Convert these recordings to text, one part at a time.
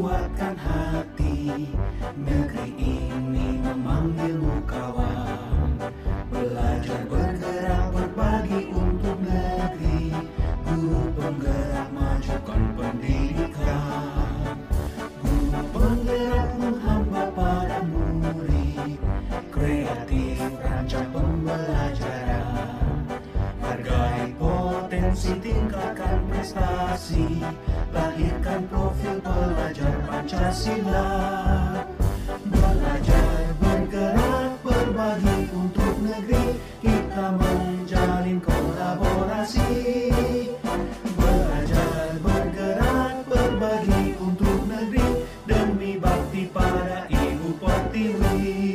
kuatkan hati. Negeri ini memanggilmu kawan. Belajar bergerak berbagi untuk negeri. Guru penggerak majukan pendidikan. Guru penggerak menghamba pada murid. Kreatif rancang pembelajaran. Hargai potensi, tingkatkan prestasi. Lahirkan profil pelajar Pancasila. Belajar bergerak berbagi untuk negeri. Kita menjalin kolaborasi. Belajar bergerak berbagi untuk negeri. Demi bakti pada Ibu Pertiwi.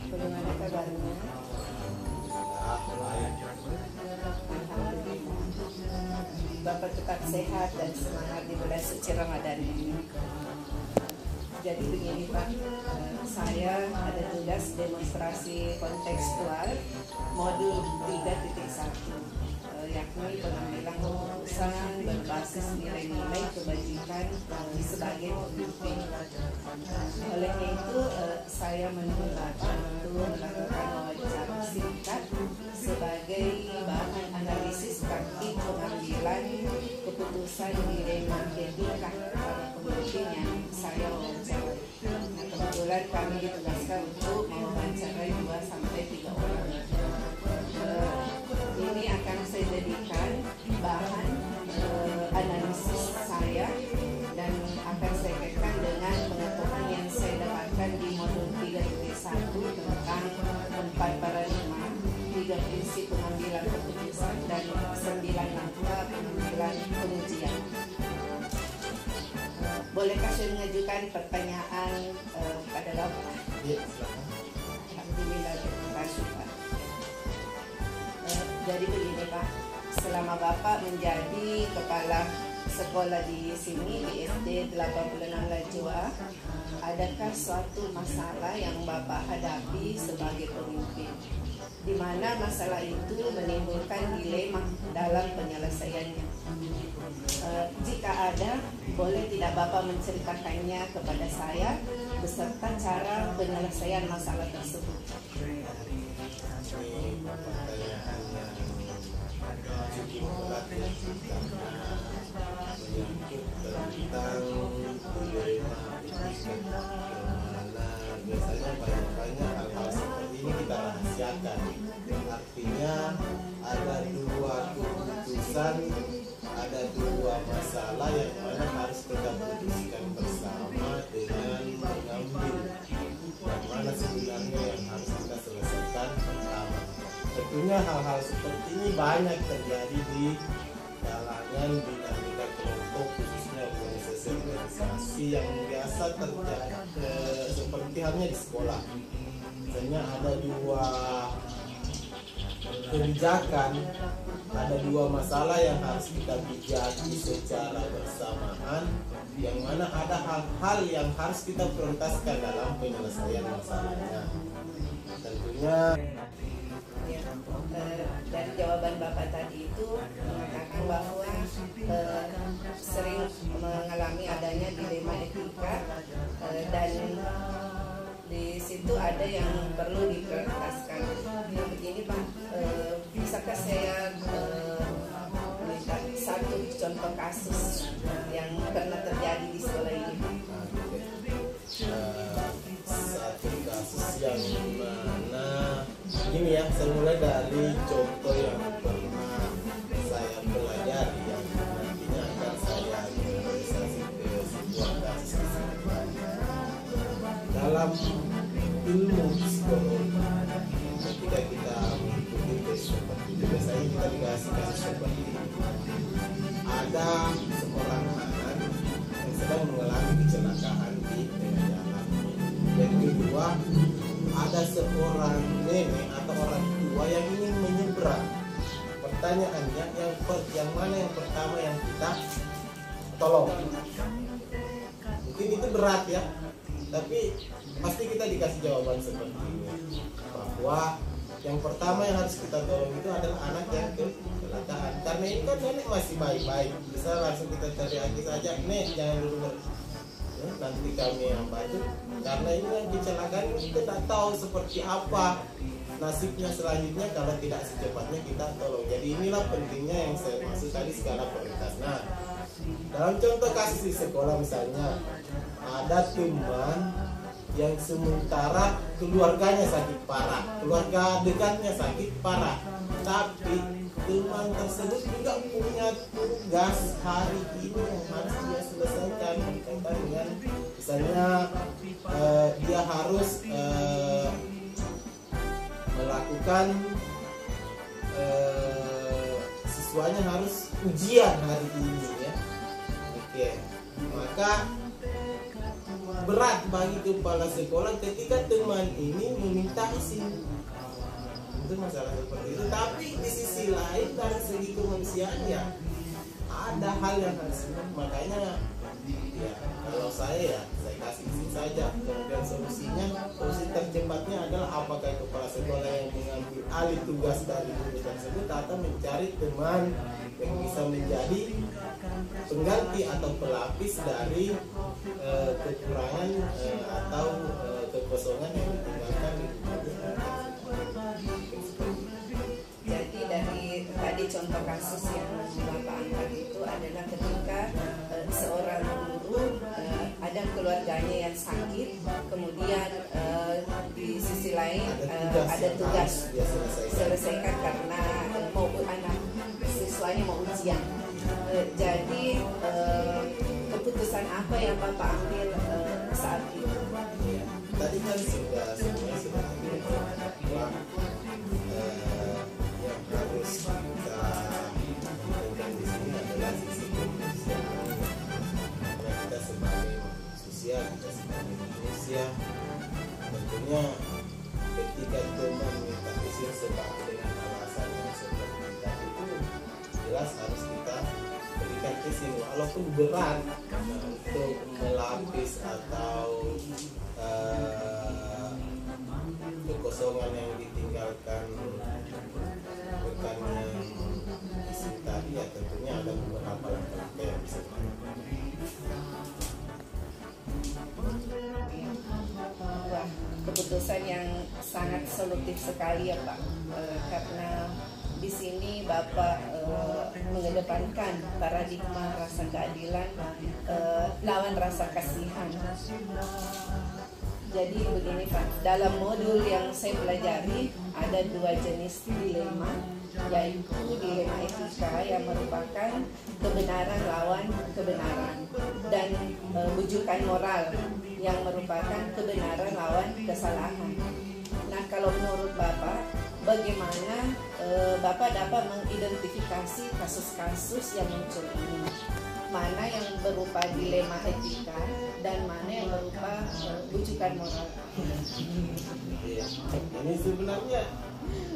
Bagaimana kabarnya? Bapak tetap sehat dan semangat di bulan suci Ramadan ini. Jadi begini Pak, saya ada tugas demonstrasi kontekstual modul 3.1, yakni pengambilan keputusan berbasis nilai-nilai kebajikan sebagai pemimpin. Olehnya itu saya menuntut Bapak untuk melakukan wawancara singkat sebagai bahan analisis praktik pengambilan keputusan dilema etika pada pemimpin yang saya wawancarai. Nah, kebetulan kami ditugaskan untuk mewawancarai 2-3 orang. Ini akan saya jadikan bahan analisis saya dan akan saya kaitkan dengan pengetahuan yang saya dapatkan di modul 3.1 tentang 4 paradigma, 3 prinsip pengambilan keputusan dan 9 langkah pengambilan pengujian. Bolehkah saya mengajukan pertanyaan kepada Bapak? Ya, silakan. Alhamdulillah, terima kasih Pak. Jadi begini Pak, selama Bapak menjadi kepala sekolah di sini di SD 86 Lajua, adakah suatu masalah yang Bapak hadapi sebagai pemimpin, di mana masalah itu menimbulkan dilema dalam penyelesaiannya? Jika ada, boleh tidak Bapak menceritakannya kepada saya beserta cara penyelesaian masalah tersebut? Ini pertanyaan yang cukup berat ya, karena menyangkut tentang dilema etika, mana biasanya banyak hal-hal seperti ini kita rahasiakan. Artinya ada 2 keputusan, ada 2 masalah yang mana harus kita putuskan bersama dengan mengambil yang mana sebenarnya yang harus kita selesaikan pertama. Tentunya hal-hal seperti ini banyak terjadi di kalangan dinamika kelompok, khususnya organisasi-organisasi yang biasa terjadi seperti halnya di sekolah. Misalnya ada 2 kebijakan, ada 2 masalah yang harus kita bijaki secara bersamaan, yang mana ada hal-hal yang harus kita prioritaskan dalam penyelesaian masalahnya. Tentunya dari jawaban Bapak tadi itu mengatakan bahwa sering mengalami adanya dilema etika dan di situ ada yang perlu diprioritaskan. Nah, begini Pak, bisakah saya minta satu contoh kasus yang pernah terjadi di sekolah ini? Satu kasus yang mana ini ya, saya mulai dari contoh yang pernah saya pelajari yang nantinya akan saya realisasi ke sebuah kasus kesehatan. Dalam ilmu psikologi, ketika kita mengikuti tes seperti itu, biasanya kita dikasih kasus seperti ini. Ada seorang anak yang sedang mengalami kecelakaan di tengah jalan. Yang kedua, ada seorang nenek atau orang tua yang ingin menyeberang. Pertanyaannya, yang mana yang pertama yang kita tolong? Mungkin mungkin itu berat ya, tapi pasti kita dikasih jawaban seperti ini, bahwa yang pertama yang harus kita tolong itu adalah anak yang kecelakaan. Karena ini kan nenek masih baik-baik, bisa langsung kita teriaki saja, "Nek, jangan dulu nanti kami yang bantu." Karena ini yang kecelakaan, kita tidak tahu seperti apa nasibnya selanjutnya kalau tidak secepatnya kita tolong. Jadi inilah pentingnya yang saya maksud tadi skala prioritas. Nah, dalam contoh kasus di sekolah misalnya, ada teman yang sementara keluarganya sakit parah, keluarga dekatnya sakit parah, tapi teman tersebut juga punya tugas hari ini yang harus dia selesaikan berkaitan dengan misalnya dia harus melakukan siswanya harus ujian hari ini ya. Oke, maka berat bagi kepala sekolah ketika teman ini meminta izin. Itu masalah seperti itu. Tapi di sisi lain dari segi kemanusiaan ya ada hal yang harus, makanya ya kalau saya kasih izin saja. Kemudian solusi tercepatnya adalah apakah kepala sekolah yang mengambil alih tugas dari guru tersebut atau mencari teman yang bisa menjadi pengganti atau pelapis dari kekurangan atau kekosongan yang ditinggalkan di Jadi dari tadi contoh kasus yang Bapak angkat itu adalah ketika seorang guru ada keluarganya yang sakit, kemudian di sisi lain ada tugas selesaikan karena mau anak siswanya mau ujian. Jadi keputusan apa yang Bapak ambil saat itu? Tadi kan semuanya sudah bahwa yang harus kita lakukan di sini adalah sisi kemanusiaan. Karena kita sebagai manusia, kita sebagai manusia, tentunya ketika teman minta izin sebab dengan alasan yang seperti tadi itu jelas harus kita berikan izin walaupun berat untuk melapis atau kekosongan yang ditinggalkan rekan yang izin tadi ya tentunya ada beberapa langkah yang bisa dilakukan. Wah, keputusan yang sangat solutif sekali ya Pak, karena di sini Bapak mengedepankan paradigma rasa keadilan lawan rasa kasihan. Jadi begini Pak, dalam modul yang saya pelajari ada 2 jenis dilema, yaitu dilema etika yang merupakan kebenaran lawan kebenaran, dan bujukan moral yang merupakan kebenaran lawan kesalahan. Nah, kalau menurut Bapak, bagaimana Bapak dapat mengidentifikasi kasus-kasus yang muncul ini? Mana yang berupa dilema etika dan mana yang berupa bujukan moral? Ini sebenarnya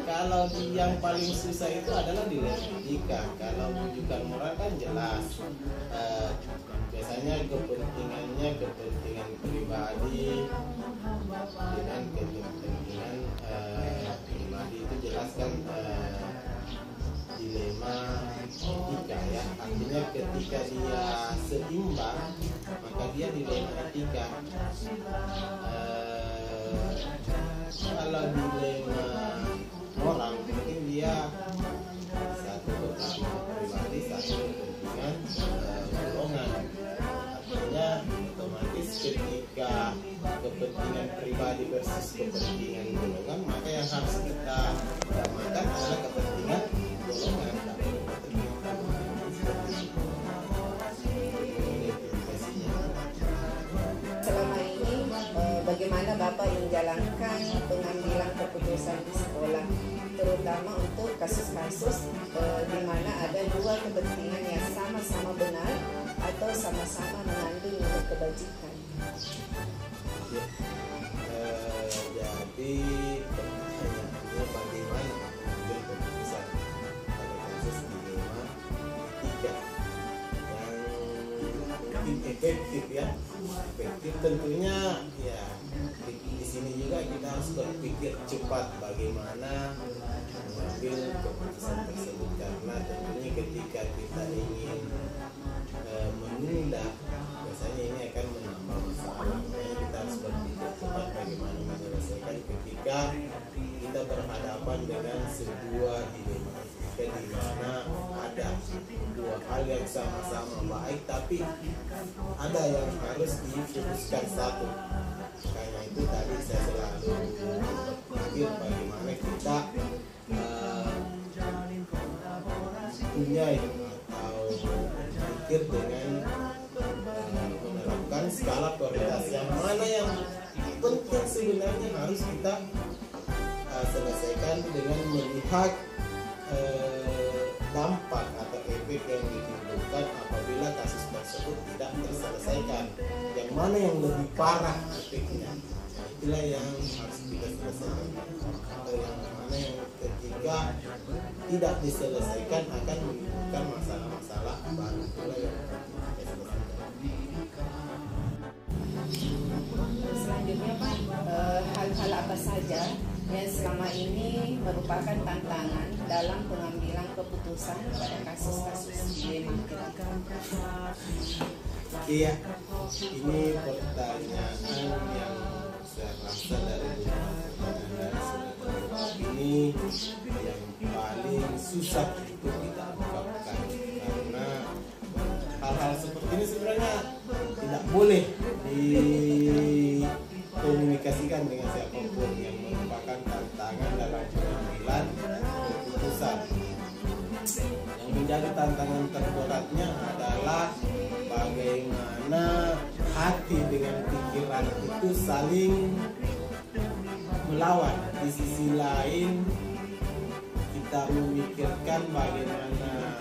kalau yang paling susah itu adalah dilema etika. Kalau bujukan moral kan jelas, biasanya kepentingan pribadi dengan kepentingan pribadi itu jelas kan. Dilema etika ya, artinya ketika dia seimbang maka dia dilema etika. Kalau dilema moral mungkin dia satu kepentingan pribadi, satu kepentingan golongan. Artinya otomatis ketika kepentingan pribadi versus kepentingan golongan, maka yang harus kita utamakan adalah kepentingan golongan. Selama ini bagaimana Bapak menjalankan pengambilan keputusan di sekolah, terutama untuk kasus-kasus di mana ada 2 kepentingan yang sama-sama benar atau sama-sama mengandung nilai kebajikan? Jadi pertanyaannya bagaimana mengambil keputusan pada kasus dilema etika yang mungkin efektif ya. Efektif tentunya ya di sini juga kita harus berpikir cepat bagaimana mengambil keputusan tersebut, karena tentunya ketika kita ingin menunda biasanya ini akan menambah masalah. Makanya kita harus berpikir cepat bagaimana menyelesaikan ketika kita berhadapan dengan sebuah dilema, di mana ada dua hal yang sama-sama baik tapi ada yang harus difokuskan satu. Karena itu tadi saya selalu berpikir bagaimana kita punya atau berpikir dengan menerapkan skala prioritas yang mana yang penting sebenarnya harus kita selesaikan dengan melihat dampak atau efek yang ditimbulkan apabila kasus tersebut tidak terselesaikan, yang mana yang lebih parah efeknya. Itulah yang harus kita selesaikan, atau yang mana yang ketika tidak diselesaikan akan menimbulkan masalah-masalah baru. Itulah yang kita selesaikan. Selanjutnya Pak, hal-hal apa saja yang selama ini merupakan tantangan dalam pengambilan keputusan pada kasus-kasus dilematika? Iya, ini pertanyaan yang saya rasa dari ini yang paling susah untuk kita ungkapkan, karena hal-hal seperti ini sebenarnya tidak boleh dikomunikasikan dengan siapapun, yang merupakan tantangan dalam pengambilan keputusan. Yang menjadi tantangan terberatnya adalah bagaimana hati dengan pikiran itu saling melawan. Di sisi lain kita memikirkan bagaimana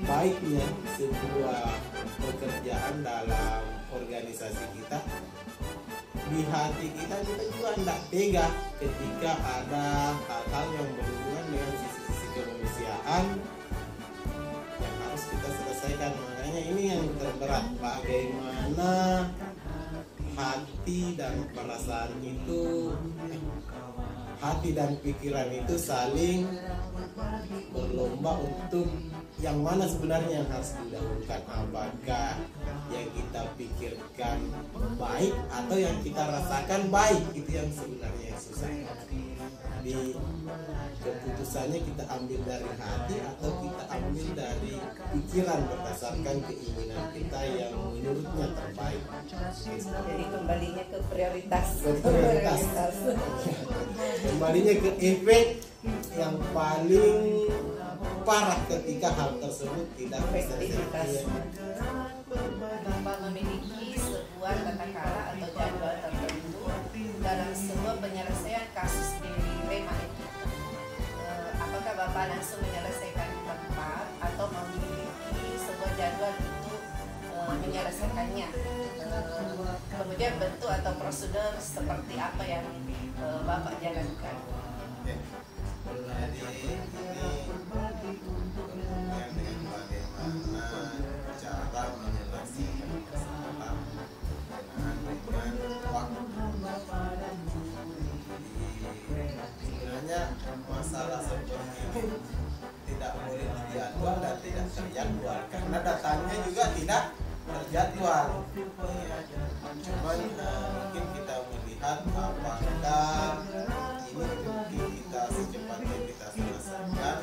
baiknya sebuah pekerjaan dalam organisasi kita. Di hati kita juga tidak tega ketika ada hal-hal yang berhubungan dengan sisi-sisi kemanusiaan yang harus kita selesaikan. Makanya ini yang terberat, bagaimana hati dan perasaan itu, hati dan pikiran itu saling berlomba untuk yang mana sebenarnya yang harus didahulukan, apakah yang kita pikirkan baik atau yang kita rasakan baik. Itu yang sebenarnya yang susah. Di keputusannya kita ambil dari hati atau kita ambil dari pikiran berdasarkan keinginan kita yang menurutnya terbaik. Jadi kembalinya ke prioritas. Kembalinya ke efek yang paling parah ketika hal tersebut tidak efektivitas. Tanpa memiliki sebuah tata cara atau jadwal tertentu dalam sebuah penyelesaian kasus dilema itu, apakah Bapak langsung menyelesaikan tepat atau memiliki sebuah jadwal untuk menyelesaikannya? Kemudian bentuk atau prosedur seperti apa yang Bapak jalankan? Jadi ini berhubungan dengan bagaimana cara menyelesaikan masalah dengan waktu. Sebenarnya masalah seperti ini tidak boleh dijadwal dan tidak terjadwal, karena datangnya juga tidak terjadwal. Cuman mungkin kita melihat apakah ini mungkin kita secepatnya kita selesaikan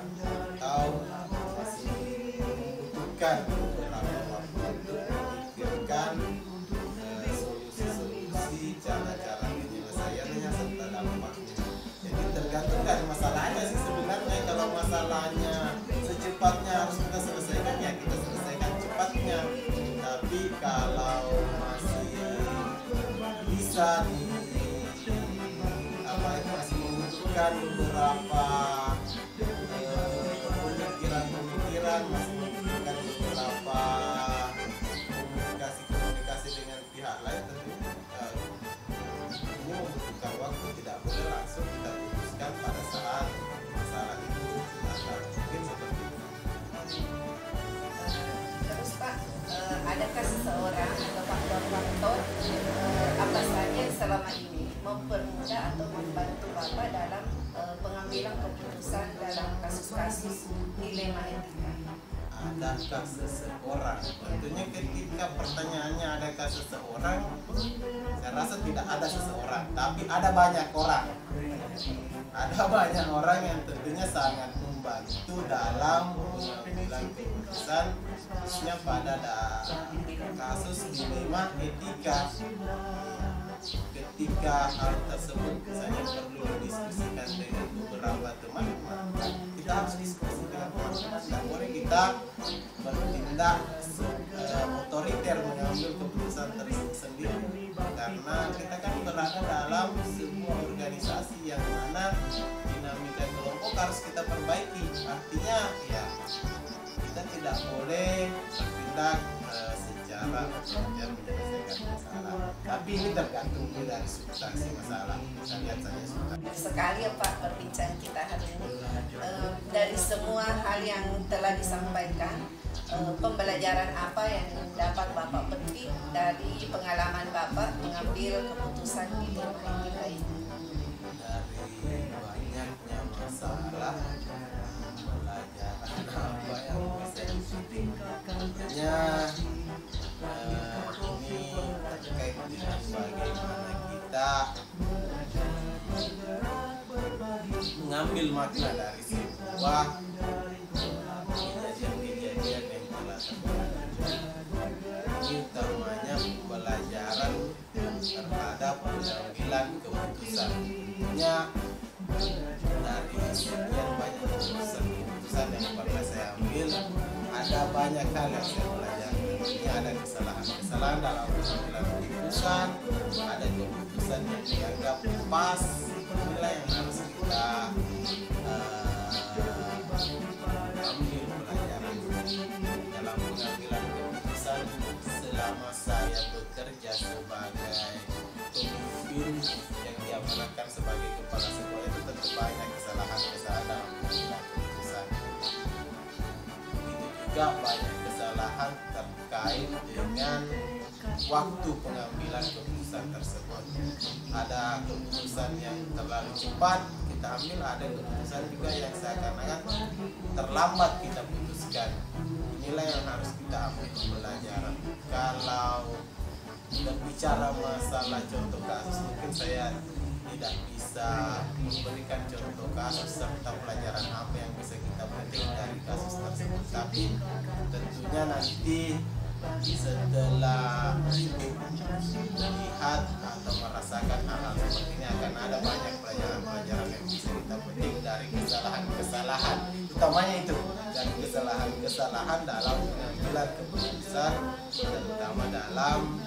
atau masih membutuhkan beberapa waktu untuk memikirkan solusi-solusi, cara-cara penyelesaiannya serta dampaknya. Jadi tergantung dari masalahnya sih sebenarnya. Kalau masalahnya secepatnya harus kita selesaikan, ya kita selesaikan cepatnya. Tapi kalau masih bisa masih membutuhkan beberapa pemikiran, masih membutuhkan beberapa komunikasi dengan pihak lain, tentunya ini membutuhkan waktu. Tidak boleh langsung kita putuskan pada saat masalah itu sudah mungkin seperti itu. Terus Pak, adakah seseorang mempermudah atau membantu Bapak dalam pengambilan keputusan dalam kasus-kasus dilema etika? Adakah seseorang? Tentunya ketika pertanyaannya adakah seseorang, saya rasa tidak ada seseorang, tapi ada banyak orang. Ada banyak orang yang tentunya sangat membantu dalam pengambilan keputusan, khususnya pada kasus dilema etika. Ketika hal tersebut misalnya perlu didiskusikan dengan beberapa teman, kita harus diskusi dengan teman-teman. Tidak boleh kita bertindak otoriter mengambil keputusan tersendiri, karena kita kan berada dalam sebuah organisasi yang mana dinamika kelompok harus kita perbaiki. Artinya ya kita tidak boleh bertindak secara otoriter menyelesaikan masalah. Tapi ini tergantung dari substansi masalah. Kita lihat saja substansi. Sekali ya Pak perbincangan kita hari ini. Dari semua hal yang telah disampaikan, pembelajaran apa yang dapat Bapak petik dari pengalaman Bapak mengambil keputusan dilema etika ini? Dari banyaknya masalah, pelajaran apa yang bisa dipetik? Tentunya ini terkait dengan bagaimana kita mengambil makna dari sebuah kejadian-kejadian yang telah terjadi. Ini utamanya pelajaran terhadap pengambilan keputusan. Tentunya dari sekian banyak keputusan yang pernah saya ambil, ada banyak hal yang saya pelajari. Ini ada kesalahan dalam pengambilan keputusan, ada keputusan yang dianggap pas. Inilah yang harus kita ambil pelajaran dalam pengambilan keputusan. Selama saya bekerja sebagai pemimpin yang diamanahkan sebagai kepala sekolah, itu tentu banyak kesalahan-kesalahan dalam pengambilan keputusan. Begitu juga banyak kesalahan terkait dengan waktu pengambilan keputusan tersebut. Ada keputusan yang terlalu cepat kita ambil, ada keputusan juga yang seakan-akan terlambat kita putuskan. Inilah yang harus kita ambil pelajaran. Kalau berbicara masalah contoh kasus, mungkin saya tidak bisa memberikan contoh kasus serta pelajaran apa yang bisa kita petik dari kasus tersebut. Tapi tentunya nanti setelah melihat atau merasakan hal-hal seperti ini, akan ada banyak pelajaran-pelajaran yang bisa kita petik dari kesalahan-kesalahan, utamanya itu dari kesalahan-kesalahan dalam pengambilan keputusan, terutama dalam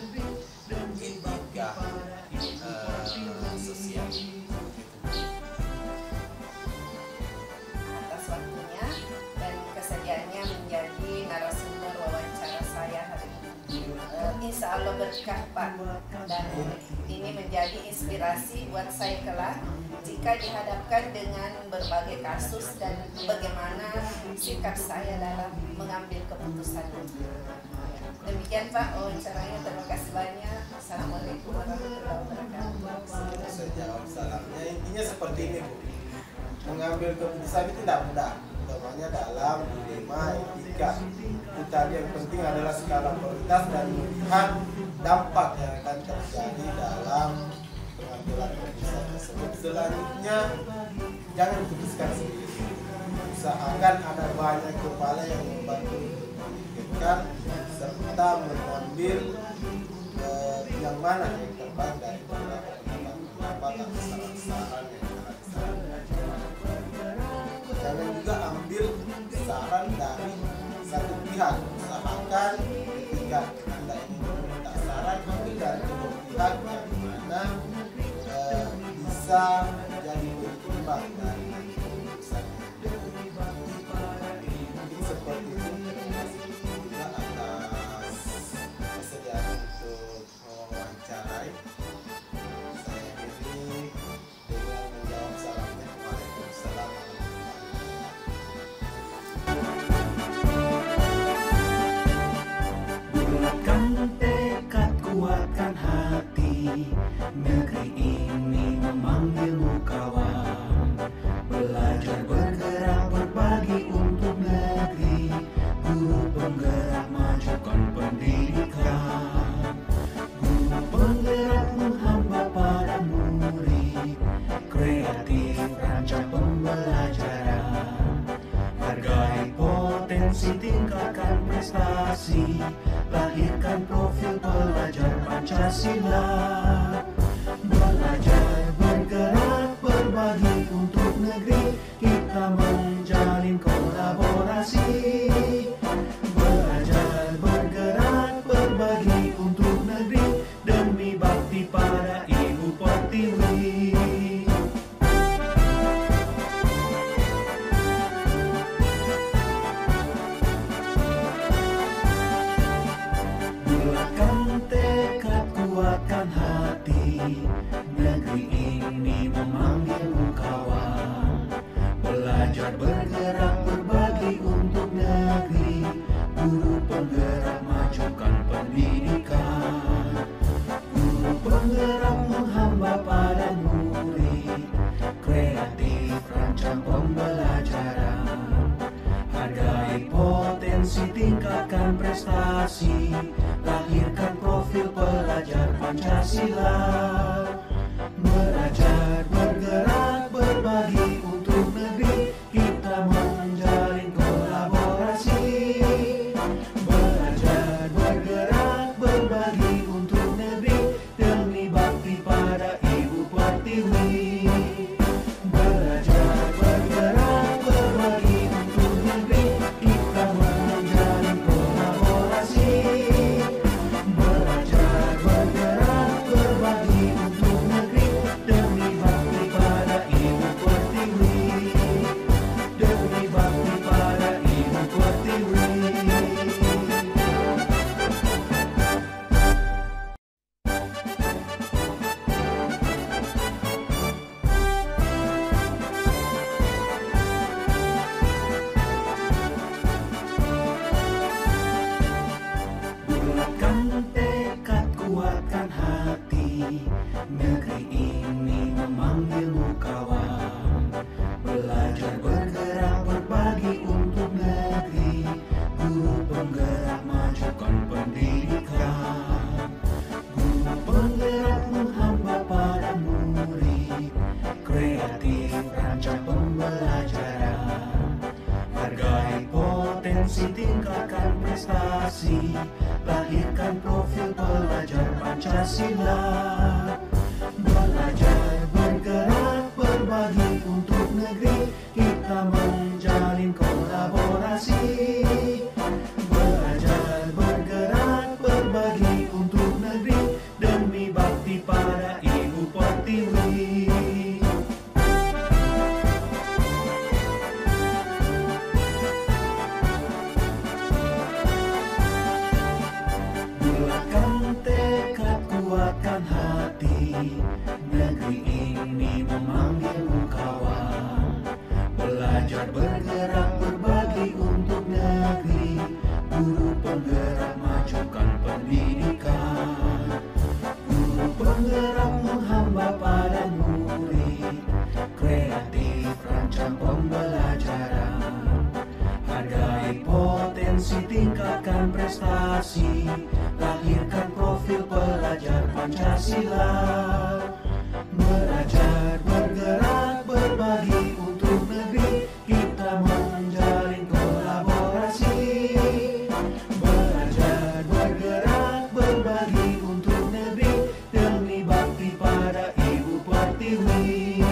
etika sosial. Atas waktunya dan kesediaannya menjadi narasumber wawancara saya hari ini. Insya Allah berkah Pak, dan ini menjadi inspirasi buat saya kelak jika dihadapkan dengan berbagai kasus dan bagaimana sikap saya dalam mengambil keputusan. Demikian Pak wawancaranya, terima kasih banyak. Assalamualaikum warahmatullahi wabarakatuh. Saya jawab salamnya, intinya seperti ini Bu. Mengambil keputusan itu tidak mudah, utamanya dalam dilema etika. Itu tadi yang penting adalah skala prioritas dan melihat dampak yang akan terjadi dalam pengambilan keputusan tersebut. Selanjutnya, jangan putuskan sendiri. Usahakan ada banyak kepala yang membantu memikirkan serta mengambil yang mana yang terbaik dari beberapa pendapat atau saran-saran yang telah disarankan. Jangan juga ambil saran dari satu pihak. Usahakan ketika Anda ingin meminta saran, ambil dari kedua pihak yang mana bisa menjadi berimbang dari keputusan. Mungkin seperti itu. Terima kasih juga atas kesediaan untuk mewawancarai. Saya diri dengan menjawab salamnya. Waalaikumsalam. Bulatkan tekad, kuatkan hati. hati, negeri ini memanggilmu kawan. Belajar bergerak berbagi untuk negeri, guru penggerak majukan pendidikan. Guru penggerak menghamba pada murid, kreatif rancang pembelajaran. Hargai potensi, tingkatkan prestasi, lahirkan profil pelajar Pancasila. Belajar bergerak berbagi untuk negeri, kita menjalin kolaborasi. Belajar bergerak berbagi untuk negeri, demi bakti pada Ibu Pertiwi. Bulatkan tekad, kuatkan hati, negeri ini memanggilmu kawan. Belajar bergerak berbagi untuk negeri, guru penggerak majukan pendidikan. Guru penggerak menghamba pada murid, kreatif rancang pembelajaran. Hargai potensi, tingkatkan prestasi, lahirkan profil pelajar Pancasila. Belajar bergerak berbagi untuk negeri, kita menjalin kolaborasi. Belajar bergerak berbagi untuk negeri, demi bakti pada Ibu Pertiwi. Belajar bergerak berbagi untuk negeri, kita menjalin kolaborasi. Belajar bergerak berbagi untuk negeri, demi bakti pada Ibu Pertiwi. Demi bakti pada Ibu Pertiwi. Bulatkan tekad, kuatkan hati, negeri ini memanggilmu kawan. Belajar bergerak berbagi untuk negeri, guru penggerak majukan pendidikan. Guru penggerak menghamba pada murid, kreatif rancang pembelajaran. Hargai potensi, tingkatkan prestasi, lahirkan profil pelajar Pancasila. Belajar bergerak berbagi untuk negeri, kita menjalin kolaborasi. Belajar bergerak berbagi untuk negeri, demi bakti pada Ibu Pertiwi. Bulatkan tekad, kuatkan hati, negeri ini memanggilmu kawan. Belajar bergerak berbagi untuk negeri, guru penggerak majukan pendidikan. Guru penggerak menghamba pada murid, kreatif rancang pembelajaran. Hargai potensi, tingkatkan prestasi, lahirkan profil pelajar Pancasila. Belajar bergerak berbagi untuk negeri, kita menjalin kolaborasi. Belajar bergerak berbagi untuk negeri, demi bakti pada Ibu Pertiwi.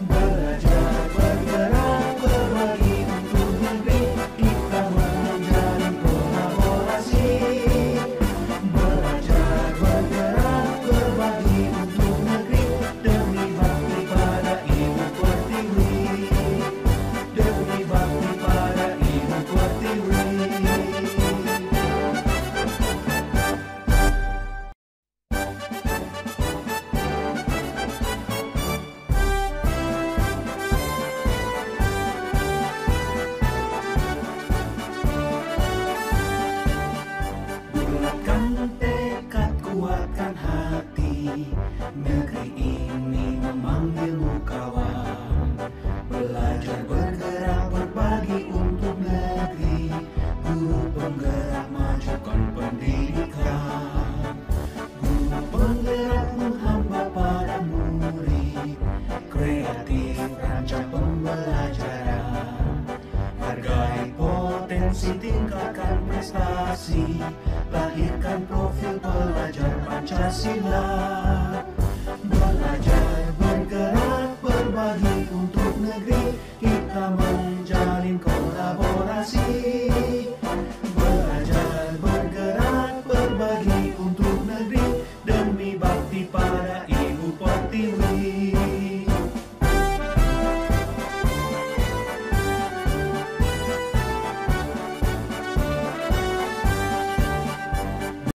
Belajar bergerak berbagi untuk negeri, kita menjalin kolaborasi. Belajar bergerak berbagi untuk hati. Negeri ini memanggilmu kawan. Belajar bergerak berbagi untuk negeri. Guru penggerak majukan pendidikan. Guru penggerak menghamba para murid. Kreatif rancang pembelajaran. Hargai potensi, tingkatkan prestasi. Lahirkan profil pelajar Pancasila.